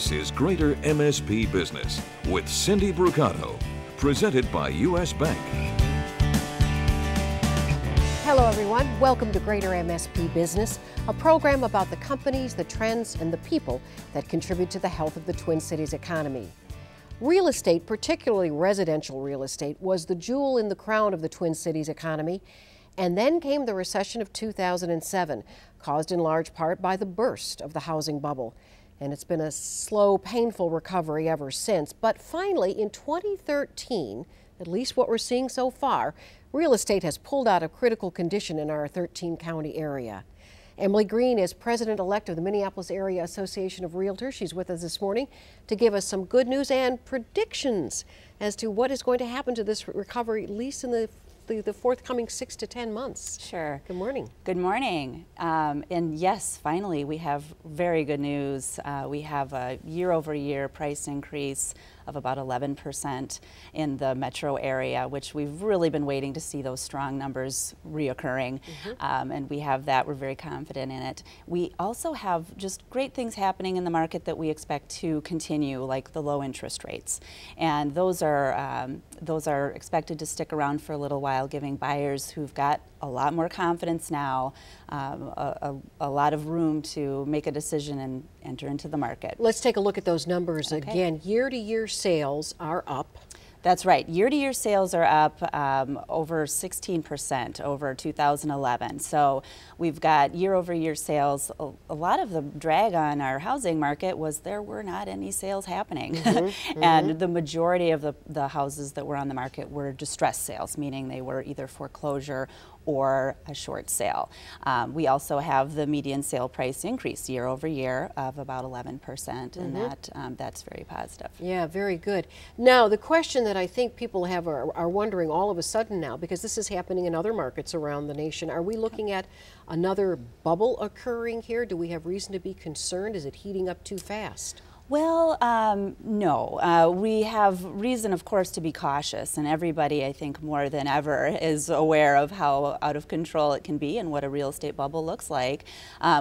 This is Greater MSP Business with Cindy Brucato, presented by U.S. Bank. Hello everyone, welcome to Greater MSP Business, a program about the companies, the trends, and the people that contribute to the health of the Twin Cities economy. Real estate, particularly residential real estate, was the jewel in the crown of the Twin Cities economy, and then came the recession of 2007, caused in large part by the burst of the housing bubble. And it's been a slow, painful recovery ever since. But finally, in 2013, at least what we're seeing so far, real estate has pulled out of critical condition in our 13-county area. Emily Green is president-elect of the Minneapolis Area Association of Realtors. She's with us this morning to give us some good news and predictions as to what is going to happen to this recovery, at least in the forthcoming 6 to 10 months. Sure. Good morning. Good morning. And yes, finally, we have very good news. We have a year-over-year price increase of about 11% in the metro area, which we've really been waiting to see those strong numbers reoccurring. And we have that. We're very confident in it. We also have just great things happening in the market that we expect to continue, like the low interest rates. And those are expected to stick around for a little while, giving buyers who've got a lot more confidence now, a lot of room to make a decision and enter into the market. Let's take a look at those numbers again. Year-to-year sales are up. That's right. Year-to-year sales are up over 16% over 2011. So we've got year-over-year sales. A lot of the drag on our housing market was there were not any sales happening. And the majority of the houses that were on the market were distressed sales, meaning they were either foreclosure or a short sale. We also have the median sale price increase year over year of about 11%, and that's very positive. Yeah, very good. Now, the question that I think people have are wondering all of a sudden now, because this is happening in other markets around the nation, are we looking at another bubble occurring here? Do we have reason to be concerned? Is it heating up too fast? Well, no. We have reason, of course, to be cautious, and everybody, I think, more than ever is aware of how out of control it can be and what a real estate bubble looks like.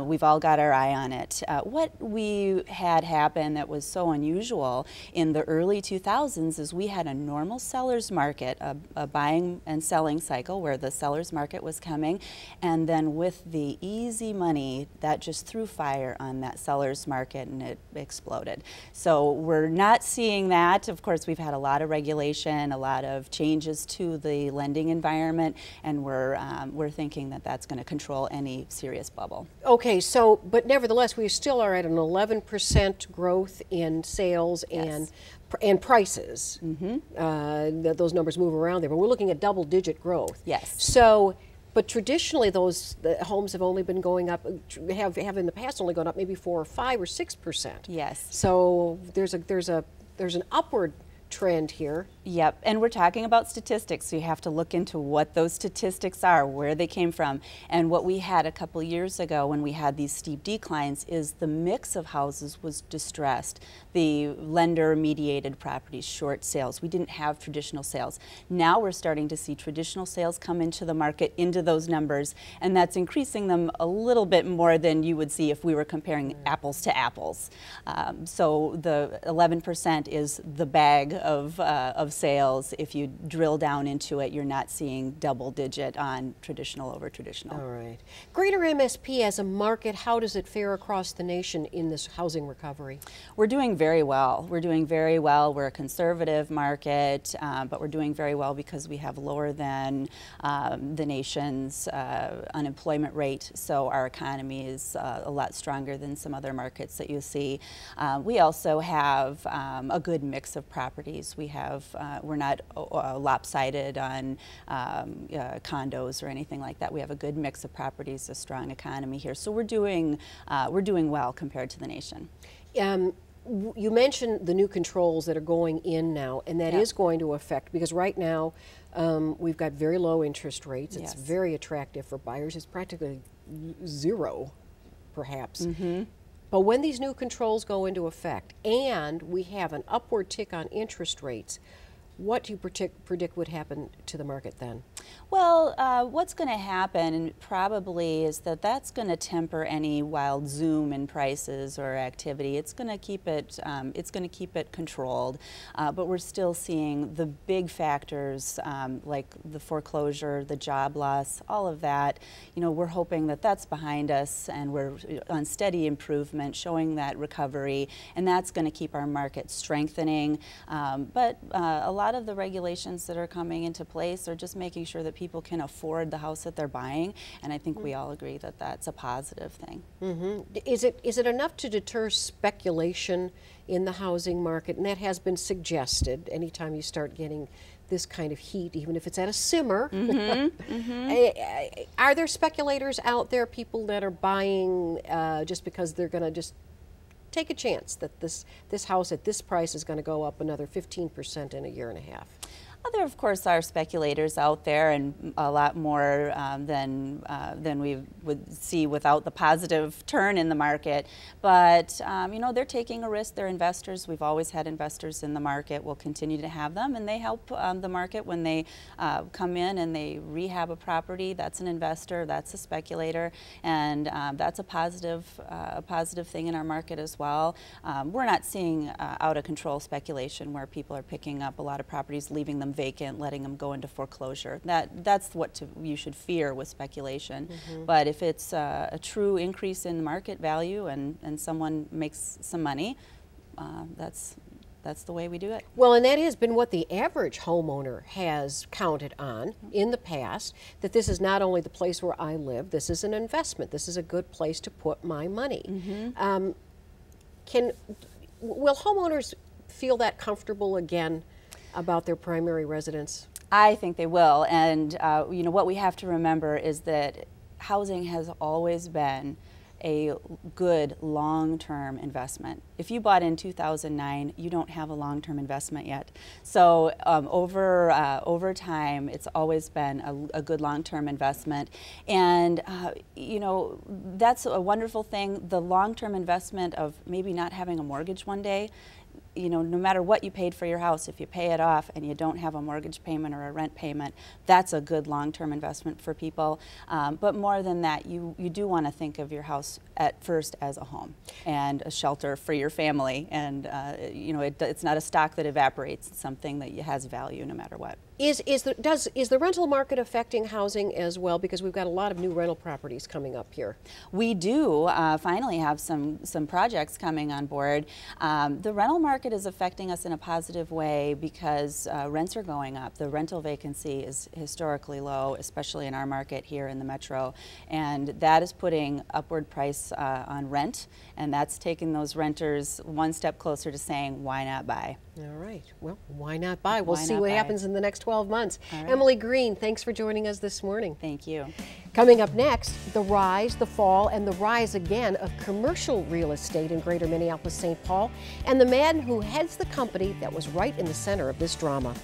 We've all got our eye on it. What we had happen that was so unusual in the early 2000s is we had a normal seller's market, a buying and selling cycle where the seller's market was coming, and then with the easy money, that just threw fire on that seller's market and it exploded. So we're not seeing that. Of course, we've had a lot of regulation, a lot of changes to the lending environment, and we're thinking that that's going to control any serious bubble. Okay, so, but nevertheless, we still are at an 11% growth in sales and prices. Those numbers move around there, but we're looking at double-digit growth. Yes. So, but traditionally, the homes have only been going up, have in the past only gone up maybe 4 or 5 or 6%. Yes. So there's an upward trend here. Yep, and we're talking about statistics, so you have to look into what those statistics are, where they came from. And what we had a couple years ago when we had these steep declines is the mix of houses was distressed. The lender-mediated properties, short sales. We didn't have traditional sales. Now we're starting to see traditional sales come into the market, into those numbers, and that's increasing them a little bit more than you would see if we were comparing apples to apples. So the 11% is the bag of sales. If you drill down into it, you're not seeing double-digit on traditional over traditional. All right. Greater MSP as a market, how does it fare across the nation in this housing recovery? We're doing very well. We're doing very well. We're a conservative market, but we're doing very well because we have lower than the nation's unemployment rate, so our economy is a lot stronger than some other markets that you see. We also have a good mix of properties. We have, we're not lopsided on condos or anything like that. We have a good mix of properties, a strong economy here. So we're doing well compared to the nation. You mentioned the new controls that are going in now, and that is going to affect, because right now we've got very low interest rates. It's very attractive for buyers. It's practically zero, perhaps. But when these new controls go into effect and we have an upward tick on interest rates, what do you predict would happen to the market then? Well, what's going to happen probably is that that's going to temper any wild zoom in prices or activity. It's going to keep it. It's going to keep it controlled, but we're still seeing the big factors like the foreclosure, the job loss, all of that. You know, we're hoping that that's behind us, and we're on steady improvement, showing that recovery, and that's going to keep our market strengthening. But a lot of the regulations that are coming into place are just making sure that people can afford the house that they're buying, and I think we all agree that that's a positive thing. Is it enough to deter speculation in the housing market? And that has been suggested. Anytime you start getting this kind of heat, even if it's at a simmer, are there speculators out there, people that are buying just because they're going to just take a chance that this house at this price is going to go up another 15% in a year and a half? Well, there, of course, are speculators out there, and a lot more than we would see without the positive turn in the market. But, you know, they're taking a risk. They're investors. We've always had investors in the market. We'll continue to have them, and they help the market when they come in and they rehab a property. That's an investor. That's a speculator, and that's a positive thing in our market as well. We're not seeing out of control speculation where people are picking up a lot of properties, leaving them vacant, letting them go into foreclosure. That's what you should fear with speculation. But if it's a true increase in market value and someone makes some money, that's the way we do it. Well, and that has been what the average homeowner has counted on in the past, that this is not only the place where I live, this is an investment. This is a good place to put my money. Will homeowners feel that comfortable again about their primary residence? I think they will, and you know, what we have to remember is that housing has always been a good long-term investment. If you bought in 2009, you don't have a long-term investment yet. So over time, it's always been a good long-term investment, and you know, that's a wonderful thing. The long-term investment of maybe not having a mortgage one day. You know, no matter what you paid for your house, if you pay it off and you don't have a mortgage payment or a rent payment, that's a good long-term investment for people. But more than that, you do want to think of your house at first as a home and a shelter for your family. And you know, it's not a stock that evaporates. It's something that has value no matter what. Is the rental market affecting housing as well? Because we've got a lot of new rental properties coming up here. We do finally have some projects coming on board. The rental market is affecting us in a positive way because rents are going up. The rental vacancy is historically low, especially in our market here in the metro, and that is putting upward price on rent, and that's taking those renters one step closer to saying, why not buy? All right. Well, why not buy? We'll see what happens in the next 12 months. Right. Emily Green, thanks for joining us this morning. Thank you. Coming up next, the rise, the fall, and the rise again of commercial real estate in greater Minneapolis-St. Paul, and the man who heads the company that was right in the center of this drama.